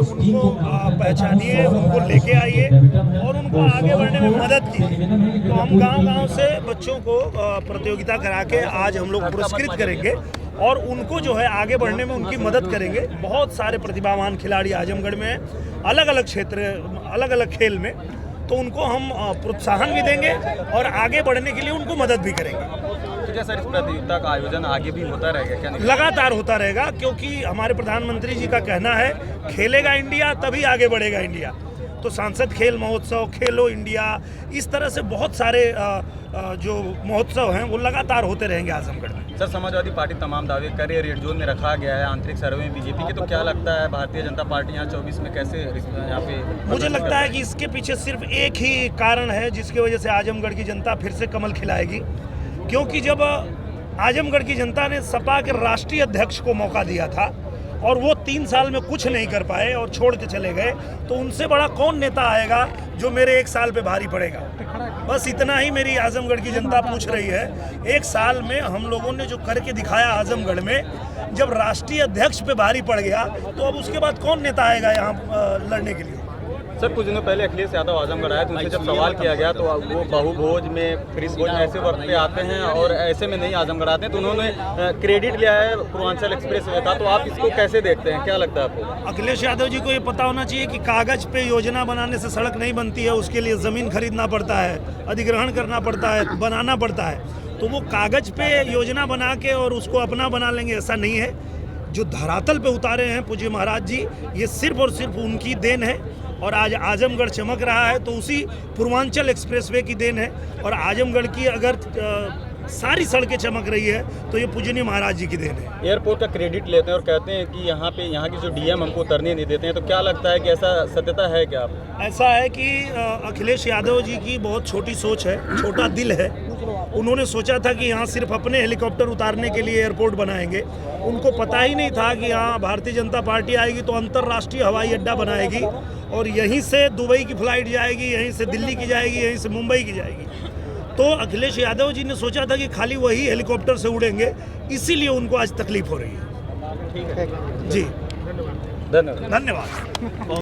उनको पहचानिए, उनको लेके आइए और उनको आगे बढ़ने में मदद कीजिए। तो हम गांव-गांव से बच्चों को प्रतियोगिता करा के आज हम लोग पुरस्कृत करेंगे और उनको जो है आगे बढ़ने में उनकी मदद करेंगे। बहुत सारे प्रतिभावान खिलाड़ी आजमगढ़ में हैं, अलग अलग क्षेत्र, अलग अलग खेल में, तो उनको हम प्रोत्साहन भी देंगे और आगे बढ़ने के लिए उनको मदद भी करेंगे। तो क्या सर इस प्रतियोगिता का आयोजन आगे भी होता रहेगा क्या? लगातार होता रहेगा, क्योंकि हमारे प्रधानमंत्री जी का कहना है खेलेगा इंडिया तभी आगे बढ़ेगा इंडिया। तो सांसद खेल महोत्सव, खेलो इंडिया, इस तरह से बहुत सारे जो महोत्सव हैं वो लगातार होते रहेंगे आजमगढ़ में। सर समाजवादी पार्टी तमाम दावे कर रही है, रेड जोन में रखा गया है आंतरिक सर्वे में बीजेपी के, तो क्या लगता है भारतीय जनता पार्टी यहाँ 24 में कैसे यहाँ पे? मुझे लगता है कि इसके पीछे सिर्फ एक ही कारण है जिसकी वजह से आजमगढ़ की जनता फिर से कमल खिलाएगी, क्योंकि जब आजमगढ़ की जनता ने सपा के राष्ट्रीय अध्यक्ष को मौका दिया था और वो 3 साल में कुछ नहीं कर पाए और छोड़ के चले गए, तो उनसे बड़ा कौन नेता आएगा जो मेरे 1 साल पे भारी पड़ेगा। बस इतना ही मेरी आजमगढ़ की जनता पूछ रही है। 1 साल में हम लोगों ने जो करके दिखाया आजमगढ़ में, जब राष्ट्रीय अध्यक्ष पे भारी पड़ गया तो अब उसके बाद कौन नेता आएगा यहाँ लड़ने के लिए। सर कुछ दिनों पहले अखिलेश यादव आजमगढ़ आए तो उनसे जब सवाल किया गया तो वो बहुभोज में, फ्रिज भोज में ऐसे वक्त पे आते हैं और ऐसे में नहीं आजमगढ़ आते हैं, तो उन्होंने क्रेडिट लिया है पूर्वांचल एक्सप्रेस वे का, तो आप इसको कैसे देखते हैं, क्या लगता है आपको? अखिलेश यादव जी को ये पता होना चाहिए कि कागज पे योजना बनाने से सड़क नहीं बनती है, उसके लिए ज़मीन खरीदना पड़ता है, अधिग्रहण करना पड़ता है, बनाना पड़ता है। तो वो कागज पे योजना बना के और उसको अपना बना लेंगे, ऐसा नहीं है। जो धरातल पे उतारे हैं पूज्य महाराज जी, ये सिर्फ और सिर्फ उनकी देन है और आज आजमगढ़ चमक रहा है तो उसी पूर्वांचल एक्सप्रेसवे की देन है। और आजमगढ़ की अगर सारी सड़कें चमक रही है तो ये पूजनीय महाराज जी की देन है। एयरपोर्ट का क्रेडिट लेते हैं और कहते हैं कि यहाँ की जो डीएम हमको उतरने नहीं देते हैं, तो क्या लगता है कि ऐसा सत्यता है क्या? ऐसा है कि अखिलेश यादव जी की बहुत छोटी सोच है, छोटा दिल है। उन्होंने सोचा था कि यहाँ सिर्फ अपने हेलीकॉप्टर उतारने के लिए एयरपोर्ट बनाएंगे। उनको पता ही नहीं था कि यहाँ भारतीय जनता पार्टी आएगी तो अंतर्राष्ट्रीय हवाई अड्डा बनाएगी और यहीं से दुबई की फ्लाइट जाएगी, यहीं से दिल्ली की जाएगी, यहीं से मुंबई की जाएगी। तो अखिलेश यादव जी ने सोचा था कि खाली वही हेलीकॉप्टर से उड़ेंगे, इसीलिए उनको आज तकलीफ हो रही है। ठीक है जी, धन्यवाद। धन्यवाद।